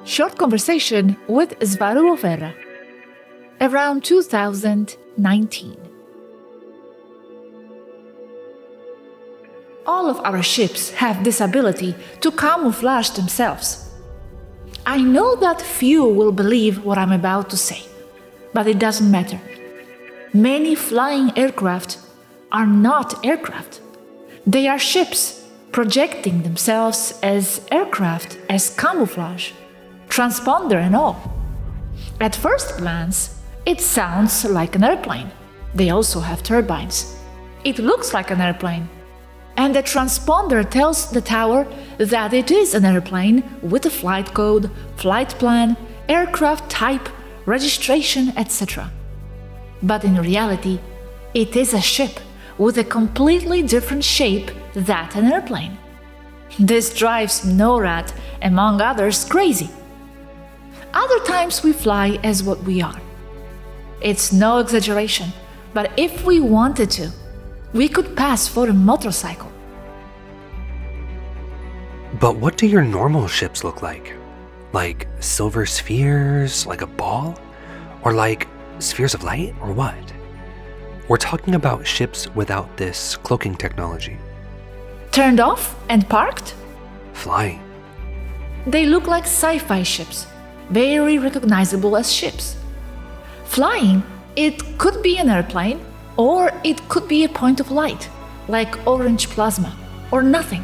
Short conversation with SWARUUNIAN around 2019. All of our ships have this ability to camouflage themselves. I know that few will believe what I'm about to say, but it doesn't matter. Many flying aircraft are not aircraft. They are ships projecting themselves as aircraft, as camouflage, transponder and all. At first glance, it sounds like an airplane. They also have turbines. It looks like an airplane. And the transponder tells the tower that it is an airplane with a flight code, flight plan, aircraft type, registration, etc. But in reality, it is a ship with a completely different shape than an airplane. This drives NORAD, among others, crazy. Other times we fly as what we are. It's no exaggeration, but if we wanted to, we could pass for a motorcycle. But what do your normal ships look like? Like silver spheres, like a ball? Or like spheres of light, or what? We're talking about ships without this cloaking technology. Turned off and parked? Flying. They look like sci-fi ships, very recognizable as ships. Flying, it could be an airplane, or it could be a point of light, like orange plasma, or nothing.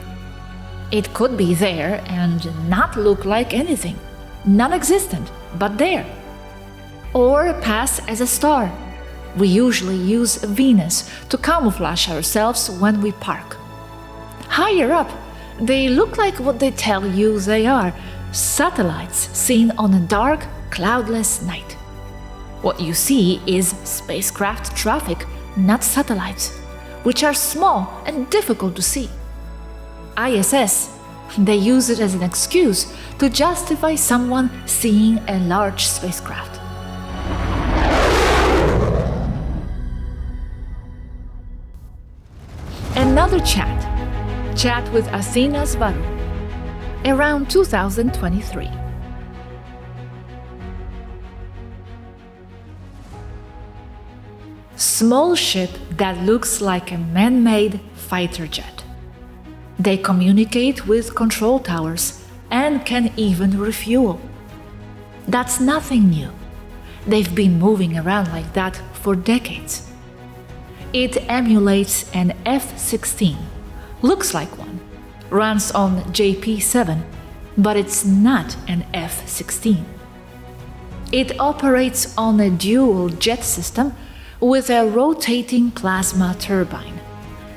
It could be there and not look like anything, non-existent, but there. Or pass as a star. We usually use Venus to camouflage ourselves when we park. Higher up, they look like what they tell you they are, satellites seen on a dark, cloudless night. What you see is spacecraft traffic, not satellites, which are small and difficult to see. ISS, they use it as an excuse to justify someone seeing a large spacecraft. Another chat with Athena Svaru, around 2023. Small ship that looks like a man-made fighter jet. They communicate with control towers and can even refuel. That's nothing new. They've been moving around like that for decades. It emulates an F-16, looks like one, runs on JP-7, but it's not an F-16. It operates on a dual jet system with a rotating plasma turbine,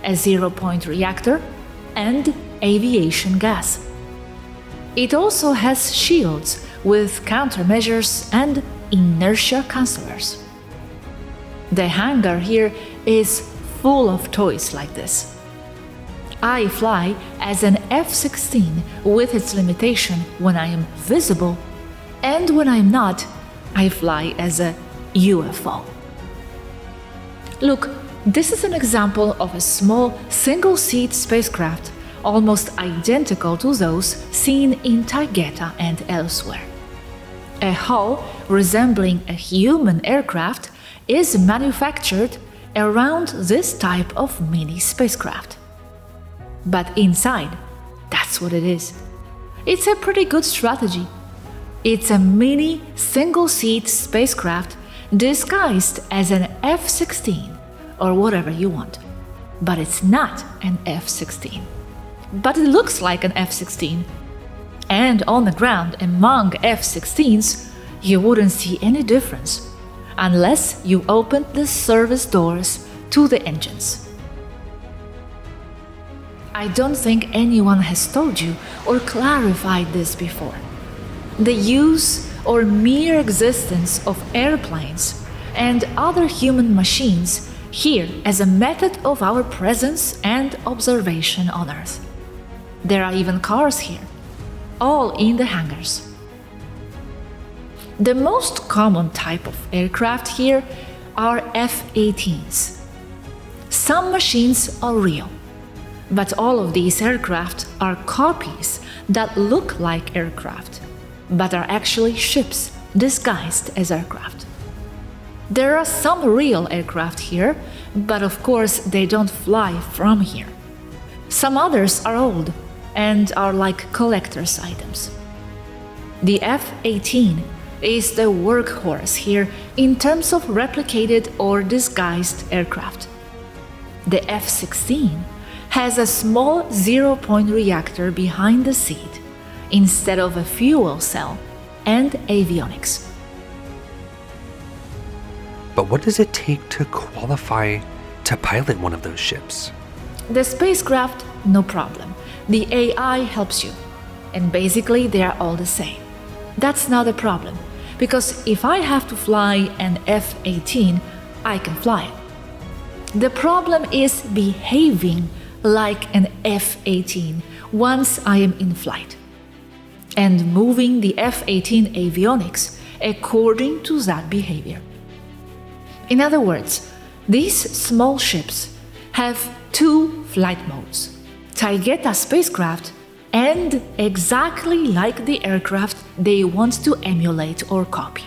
a zero-point reactor, and aviation gas. It also has shields with countermeasures and inertia cancelers. The hangar here is full of toys like this. I fly as an F-16 with its limitation when I am visible, and when I'm not, I fly as a UFO. Look, this is an example of a small single-seat spacecraft, almost identical to those seen in TAYGETAN and elsewhere. A hull resembling a human aircraft is manufactured around this type of mini spacecraft. But inside, that's what it is. It's a pretty good strategy. It's a mini single-seat spacecraft disguised as an F-16 or whatever you want. But it's not an F-16. But it looks like an F-16. And on the ground among F-16s, you wouldn't see any difference unless you opened the service doors to the engines. I don't think anyone has told you or clarified this before. The use or mere existence of airplanes and other human machines here as a method of our presence and observation on Earth. There are even cars here, all in the hangars. The most common type of aircraft here are F-18s. Some machines are real, but all of these aircraft are copies that look like aircraft. but are actually ships disguised as aircraft. There are some real aircraft here, but of course they don't fly from here. Some others are old and are like collector's items. The F-18 is the workhorse here in terms of replicated or disguised aircraft. The F-16 has a small zero-point reactor behind the seat instead of a fuel cell and avionics. But what does it take to qualify to pilot one of those ships? The spacecraft, no problem. The AI helps you, and basically they are all the same. That's not a problem, because if I have to fly an F-18, I can fly it. The problem is behaving like an F-18 once I am in flight, and moving the F-18 avionics according to that behavior. In other words, these small ships have two flight modes: Taygeta spacecraft and exactly like the aircraft they want to emulate or copy.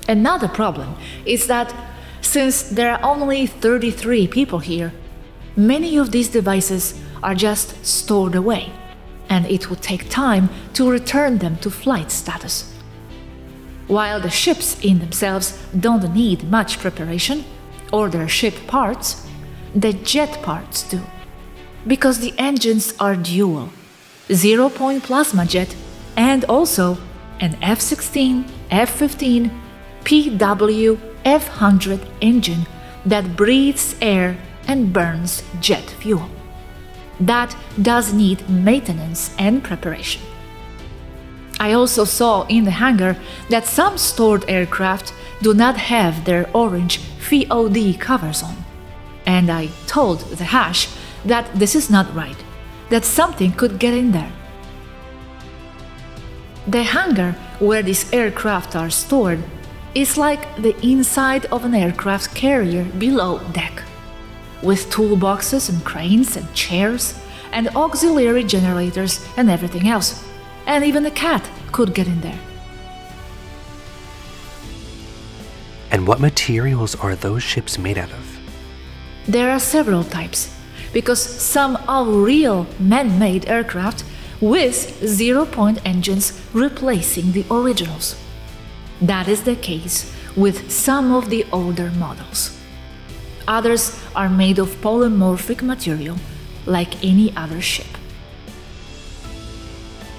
Another problem is that since there are only 33 people here, many of these devices are just stored away, and it would take time to return them to flight status. While the ships in themselves don't need much preparation, or their ship parts, the jet parts do. Because the engines are dual, zero-point plasma jet and also an F-16, F-15, PW F-100 engine that breathes air and burns jet fuel. That does need maintenance and preparation. I also saw in the hangar that some stored aircraft do not have their orange FOD covers on. And I told the hash that this is not right, that something could get in there. The hangar where these aircraft are stored is like the inside of an aircraft carrier below deck, with toolboxes and cranes and chairs and auxiliary generators and everything else. And even a cat could get in there. And what materials are those ships made out of? There are several types, because some are real man-made aircraft with zero-point engines replacing the originals. That is the case with some of the older models. Others are made of polymorphic material, like any other ship.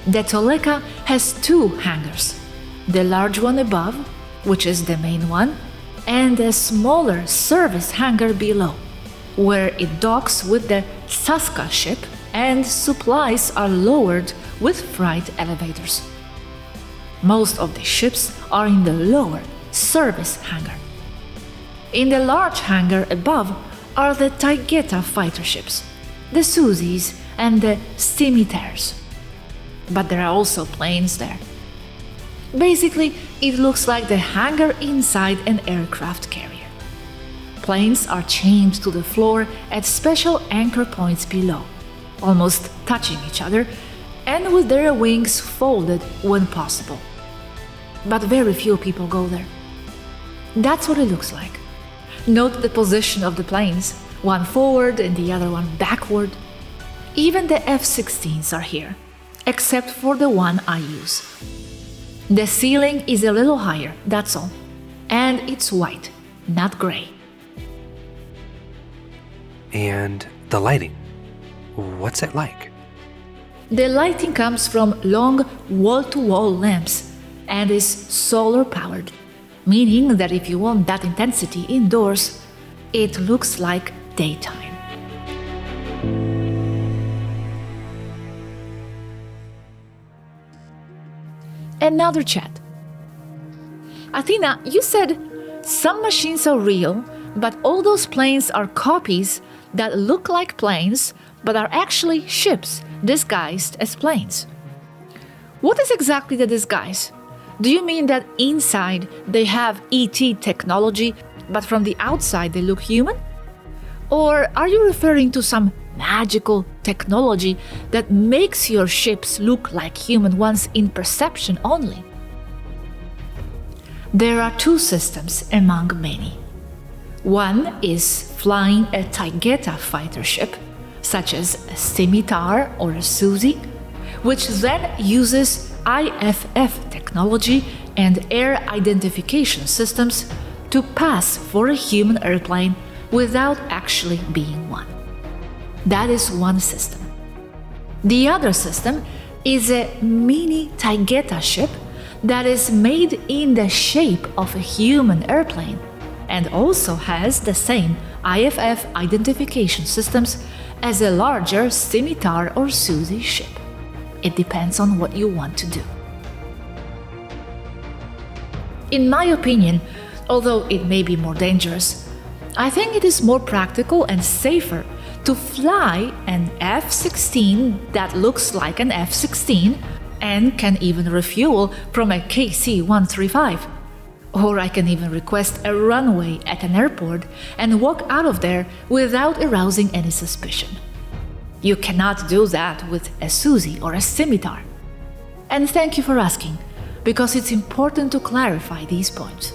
The Toleka has two hangars, the large one above, which is the main one, and a smaller service hangar below, where it docks with the Saska ship and supplies are lowered with freight elevators. Most of the ships are in the lower service hangar. In the large hangar above are the Taygeta fighter ships, the Suzies and the Scimitars. But there are also planes there. Basically, it looks like the hangar inside an aircraft carrier. Planes are chained to the floor at special anchor points below, almost touching each other, and with their wings folded when possible. But very few people go there. That's what it looks like. Note the position of the planes, one forward and the other one backward. Even the F-16s are here, except for the one I use. The ceiling is a little higher, that's all, and it's white, not gray. And the lighting, what's it like? The lighting comes from long wall-to-wall lamps and is solar-powered, meaning that if you want that intensity indoors, it looks like daytime. Another chat. Athena, you said some machines are real, but all those planes are copies that look like planes but are actually ships disguised as planes. What is exactly the disguise? Do you mean that inside they have ET technology, but from the outside they look human? Or are you referring to some magical technology that makes your ships look like human ones in perception only. There are two systems among many. One is flying a Taygeta fighter ship, such as a scimitar or a Suzy, which then uses IFF technology and air identification systems to pass for a human airplane without actually being one. That is one system. The other system is a mini Taygeta ship that is made in the shape of a human airplane and also has the same IFF identification systems as a larger scimitar or Suzy ship. It depends on what you want to do. In my opinion, although it may be more dangerous, I think it is more practical and safer to fly an F-16 that looks like an F-16 and can even refuel from a KC-135. Or I can even request a runway at an airport and walk out of there without arousing any suspicion. You cannot do that with a Suzy or a scimitar. And thank you for asking, because it's important to clarify these points.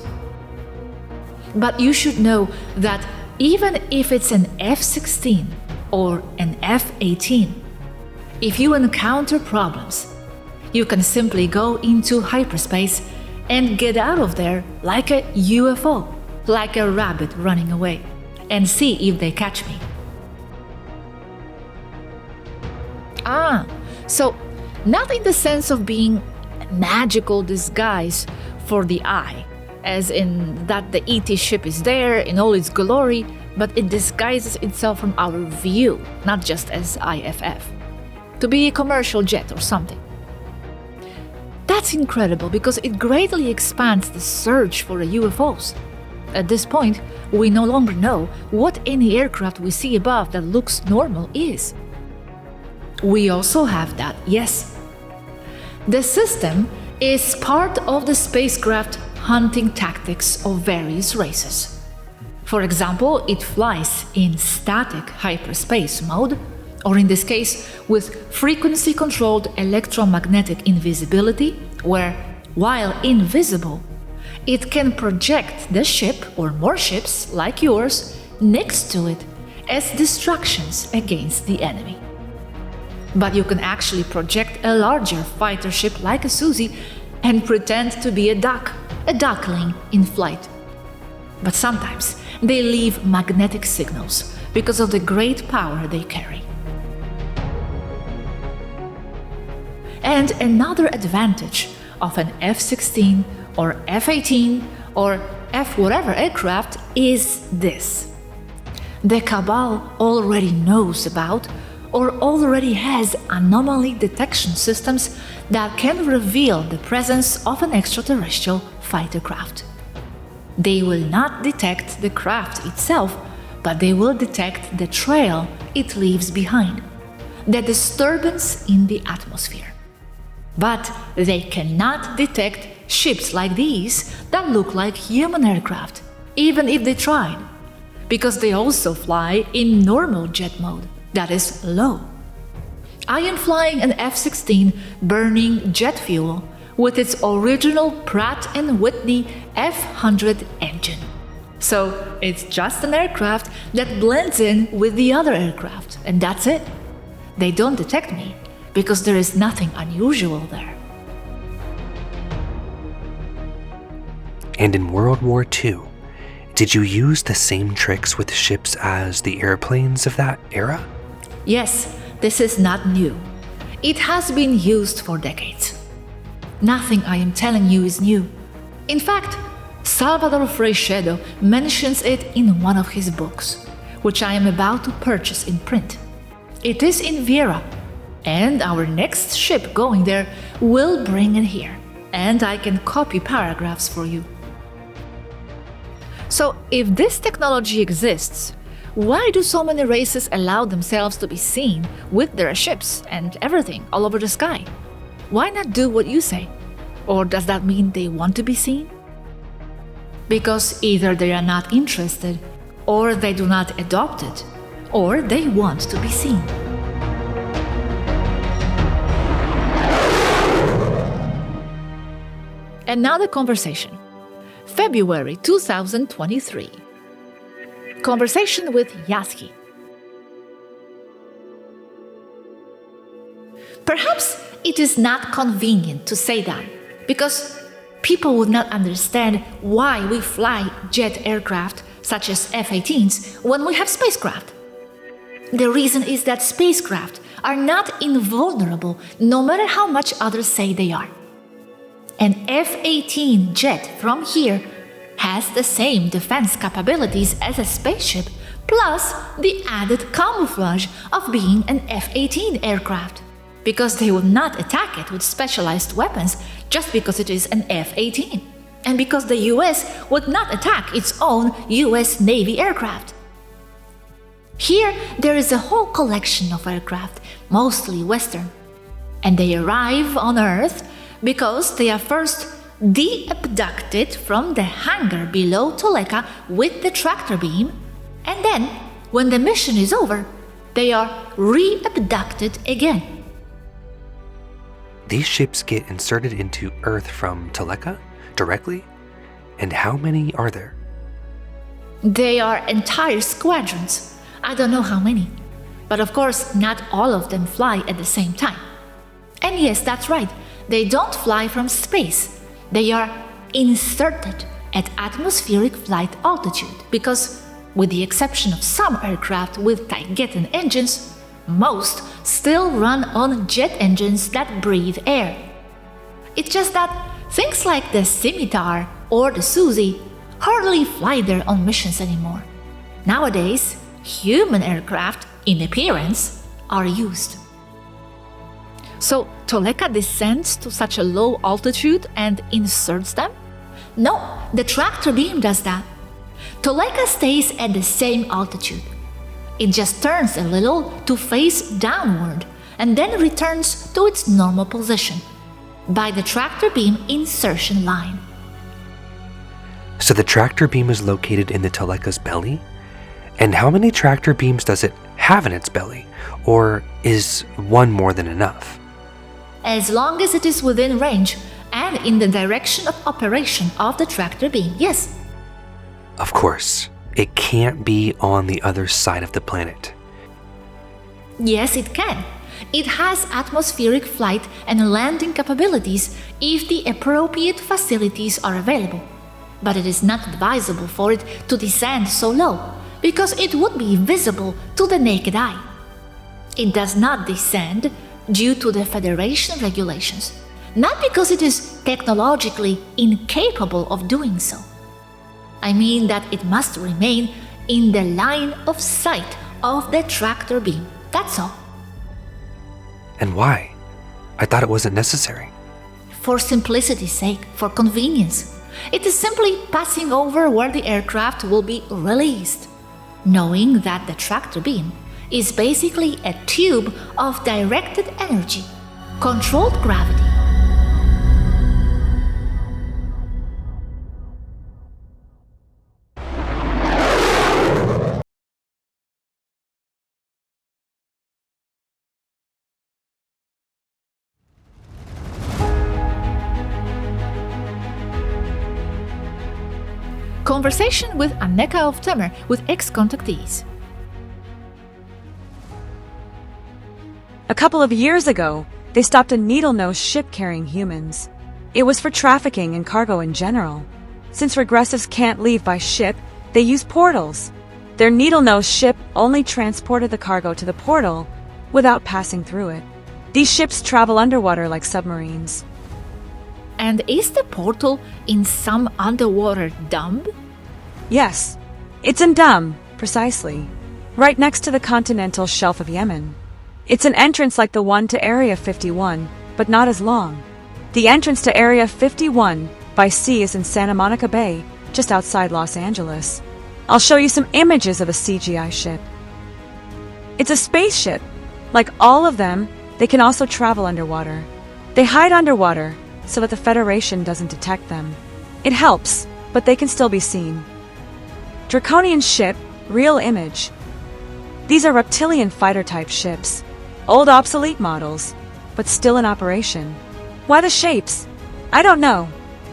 But you should know that even if it's an F-16 or an F-18, if you encounter problems, you can simply go into hyperspace and get out of there like a UFO, like a rabbit running away, and see if they catch me. So not in the sense of being a magical disguise for the eye, as in that the ET ship is there in all its glory, but it disguises itself from our view, not just as IFF, to be a commercial jet or something. That's incredible because it greatly expands the search for UFOs. At this point, we no longer know what any aircraft we see above that looks normal is. We also have that, yes. The system is part of the spacecraft hunting tactics of various races. For example, it flies in static hyperspace mode, or in this case, with frequency-controlled electromagnetic invisibility, where, while invisible, it can project the ship or more ships like yours next to it as distractions against the enemy. But you can actually project a larger fighter ship like a Suzy and pretend to be a duckling in flight. But sometimes they leave magnetic signals because of the great power they carry. And another advantage of an F-16 or F-18 or F-whatever aircraft is this. The cabal already knows about or already has anomaly detection systems that can reveal the presence of an extraterrestrial fighter craft. They will not detect the craft itself, but they will detect the trail it leaves behind, the disturbance in the atmosphere. But they cannot detect ships like these that look like human aircraft, even if they tried, because they also fly in normal jet mode, that is low. I am flying an F-16 burning jet fuel with its original Pratt & Whitney F-100 engine. So it's just an aircraft that blends in with the other aircraft, and that's it. They don't detect me, because there is nothing unusual there. And in World War II, did you use the same tricks with ships as the airplanes of that era? Yes, this is not new. It has been used for decades. Nothing I am telling you is new. In fact, Salvador Freixedo mentions it in one of his books, which I am about to purchase in print. It is in Viera, and our next ship going there will bring it here, and I can copy paragraphs for you. So, if this technology exists, why do so many races allow themselves to be seen with their ships and everything all over the sky? Why not do what you say? Or does that mean they want to be seen? Because either they are not interested, or they do not adopt it, or they want to be seen. Another conversation. February 2023. Conversation with Yaski. Perhaps it is not convenient to say that, because people would not understand why we fly jet aircraft such as F-18s when we have spacecraft. The reason is that spacecraft are not invulnerable no matter how much others say they are. An F-18 jet from here has the same defense capabilities as a spaceship, plus the added camouflage of being an F-18 aircraft, because they would not attack it with specialized weapons just because it is an F-18, and because the US would not attack its own US Navy aircraft. Here, there is a whole collection of aircraft, mostly Western, and they arrive on Earth because they are first de-abducted from the hangar below Toleka with the tractor beam, and then, when the mission is over, they are re-abducted again. These ships get inserted into Earth from Toleka directly? And how many are there? They are entire squadrons. I don't know how many. But of course, not all of them fly at the same time. And yes, that's right. They don't fly from space. They are inserted at atmospheric flight altitude because, with the exception of some aircraft with TAYGETAN engines, most still run on jet engines that breathe air. It's just that things like the Scimitar or the Suzy hardly fly there on missions anymore. Nowadays, human aircraft, in appearance, are used. So Toleka descends to such a low altitude and inserts them? No, the tractor beam does that. Toleka stays at the same altitude. It just turns a little to face downward and then returns to its normal position by the tractor beam insertion line. So the tractor beam is located in the Toleka's belly? And how many tractor beams does it have in its belly? Or is one more than enough? As long as it is within range and in the direction of operation of the tractor beam, yes. Of course, it can't be on the other side of the planet. Yes, it can. It has atmospheric flight and landing capabilities if the appropriate facilities are available. But it is not advisable for it to descend so low, because it would be visible to the naked eye. It does not descend due to the Federation regulations, not because it is technologically incapable of doing so. I mean that it must remain in the line of sight of the tractor beam, that's all. And why? I thought it wasn't necessary. For simplicity's sake, for convenience. It is simply passing over where the aircraft will be released, knowing that the tractor beam is basically a tube of directed energy, controlled gravity. Conversation with Anneka of Temmer with ex-contactees. A couple of years ago, they stopped a needle-nosed ship carrying humans. It was for trafficking and cargo in general. Since regressives can't leave by ship, they use portals. Their needle-nosed ship only transported the cargo to the portal without passing through it. These ships travel underwater like submarines. And is the portal in some underwater dump? Yes, it's in Dam, precisely, right next to the continental shelf of Yemen. It's an entrance like the one to Area 51, but not as long. The entrance to Area 51 by sea is in Santa Monica Bay, just outside Los Angeles. I'll show you some images of a CGI ship. It's a spaceship. Like all of them, they can also travel underwater. They hide underwater so that the Federation doesn't detect them. It helps, but they can still be seen. Draconian ship, real image. These are reptilian fighter-type ships, old obsolete models, but still in operation. Why the shapes? I don't know.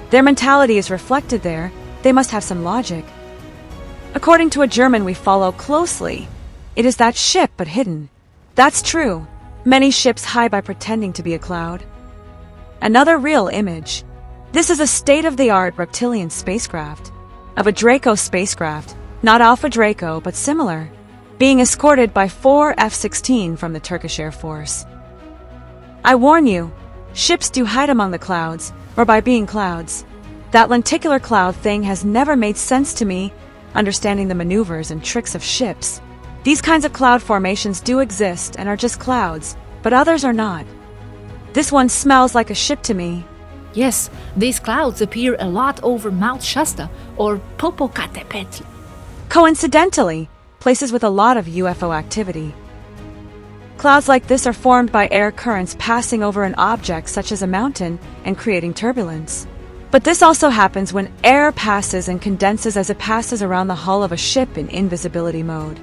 Their mentality is reflected there. They must have some logic. According to a German we follow closely, it is that ship but hidden. That's true. Many ships hide by pretending to be a cloud. Another real image. This is a state-of-the-art reptilian spacecraft. Of a Draco spacecraft, not Alpha Draco, but similar, being escorted by 4 F-16 from the Turkish Air Force. I warn you, ships do hide among the clouds, or by being clouds. That lenticular cloud thing has never made sense to me, understanding the maneuvers and tricks of ships. These kinds of cloud formations do exist and are just clouds, but others are not. This one smells like a ship to me. Yes, these clouds appear a lot over Mount Shasta or Popocatépetl. Coincidentally, places with a lot of UFO activity. Clouds like this are formed by air currents passing over an object such as a mountain and creating turbulence. But this also happens when air passes and condenses as it passes around the hull of a ship in invisibility mode.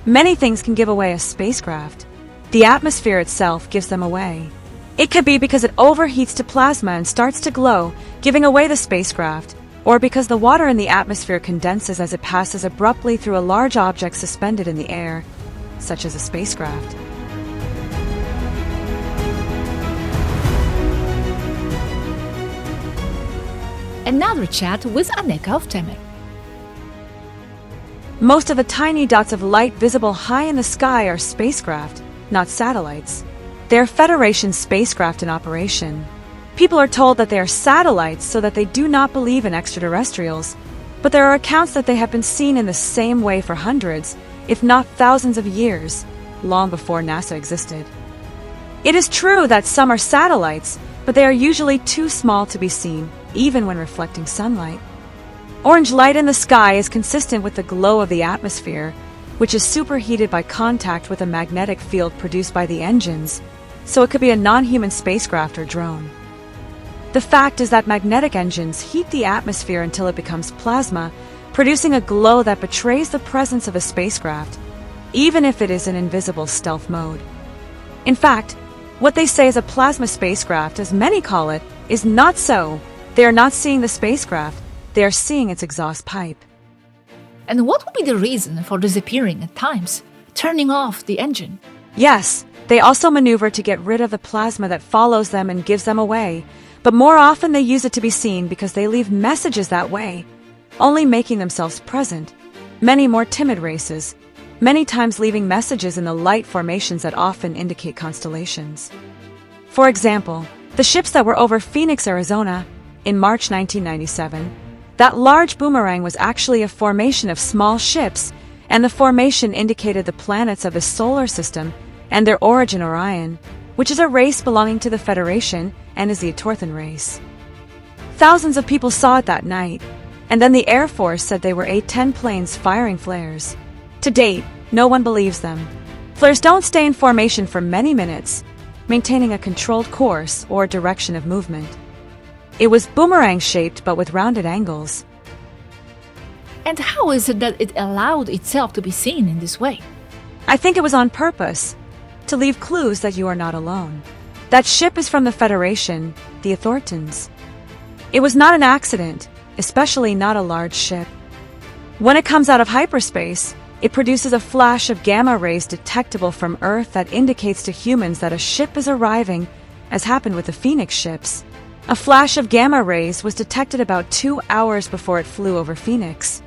Many things can give away a spacecraft. The atmosphere itself gives them away. It could be because it overheats to plasma and starts to glow, giving away the spacecraft, or because the water in the atmosphere condenses as it passes abruptly through a large object suspended in the air, such as a spacecraft. Another chat with Aneka of Temer. Most of the tiny dots of light visible high in the sky are spacecraft, not satellites. They are Federation spacecraft in operation. People are told that they are satellites so that they do not believe in extraterrestrials, but there are accounts that they have been seen in the same way for hundreds, if not thousands of years, long before NASA existed. It is true that some are satellites, but they are usually too small to be seen, even when reflecting sunlight. Orange light in the sky is consistent with the glow of the atmosphere, which is superheated by contact with a magnetic field produced by the engines, so it could be a non-human spacecraft or drone. The fact is that magnetic engines heat the atmosphere until it becomes plasma, producing a glow that betrays the presence of a spacecraft, even if it is in invisible stealth mode. In fact, what they say is a plasma spacecraft, as many call it, is not so. They are not seeing the spacecraft, they are seeing its exhaust pipe. And what would be the reason for disappearing at times, turning off the engine? Yes, they also maneuver to get rid of the plasma that follows them and gives them away, but more often they use it to be seen because they leave messages that way, only making themselves present. Many more timid races, many times leaving messages in the light formations that often indicate constellations. For example, the ships that were over Phoenix, Arizona, in March 1997, that large boomerang was actually a formation of small ships, and the formation indicated the planets of the solar system and their origin Orion, which is a race belonging to the Federation and is the Atorthan race. Thousands of people saw it that night, and then the Air Force said they were A-10 planes firing flares. To date, no one believes them. Flares don't stay in formation for many minutes, maintaining a controlled course or direction of movement. It was boomerang-shaped but with rounded angles. And how is it that it allowed itself to be seen in this way? I think it was on purpose, to leave clues that you are not alone. That ship is from the Federation, the Atortans. It was not an accident, especially not a large ship. When it comes out of hyperspace, it produces a flash of gamma rays detectable from Earth that indicates to humans that a ship is arriving, as happened with the Phoenix ships. A flash of gamma rays was detected about 2 hours before it flew over Phoenix.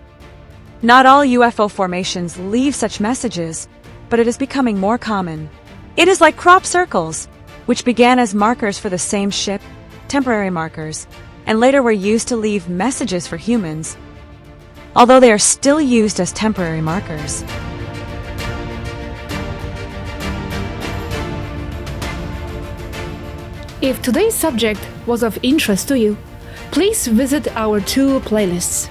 Not all UFO formations leave such messages, but it is becoming more common. It is like crop circles, which began as markers for the same ship, temporary markers, and later were used to leave messages for humans, although they are still used as temporary markers. If today's subject was of interest to you, please visit our 2 playlists.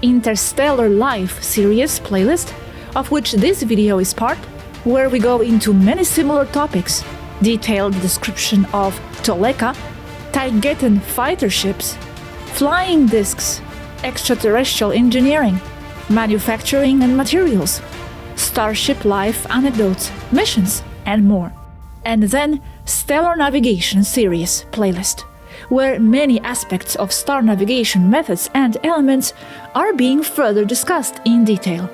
Interstellar Life series playlist, of which this video is part, where we go into many similar topics, detailed description of Toleka, TAYGETAN fighter ships, flying discs, extraterrestrial engineering, manufacturing and materials, Starship Life anecdotes, missions, and more. And then Stellar Navigation Series playlist, where many aspects of star navigation methods and elements are being further discussed in detail.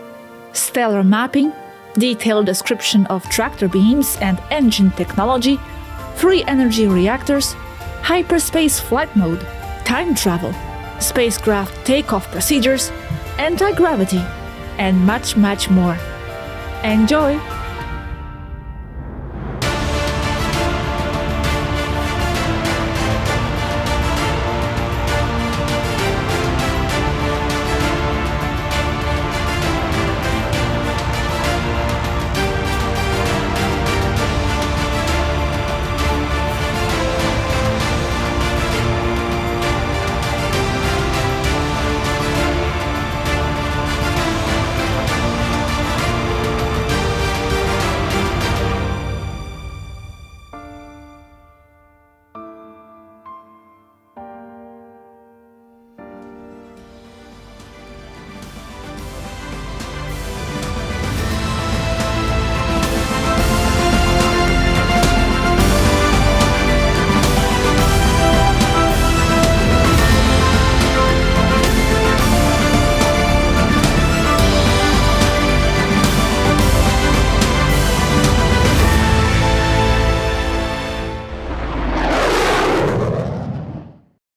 Stellar mapping, detailed description of tractor beams and engine technology, free energy reactors, hyperspace flight mode, time travel, spacecraft takeoff procedures, anti-gravity, and much, much more. Enjoy!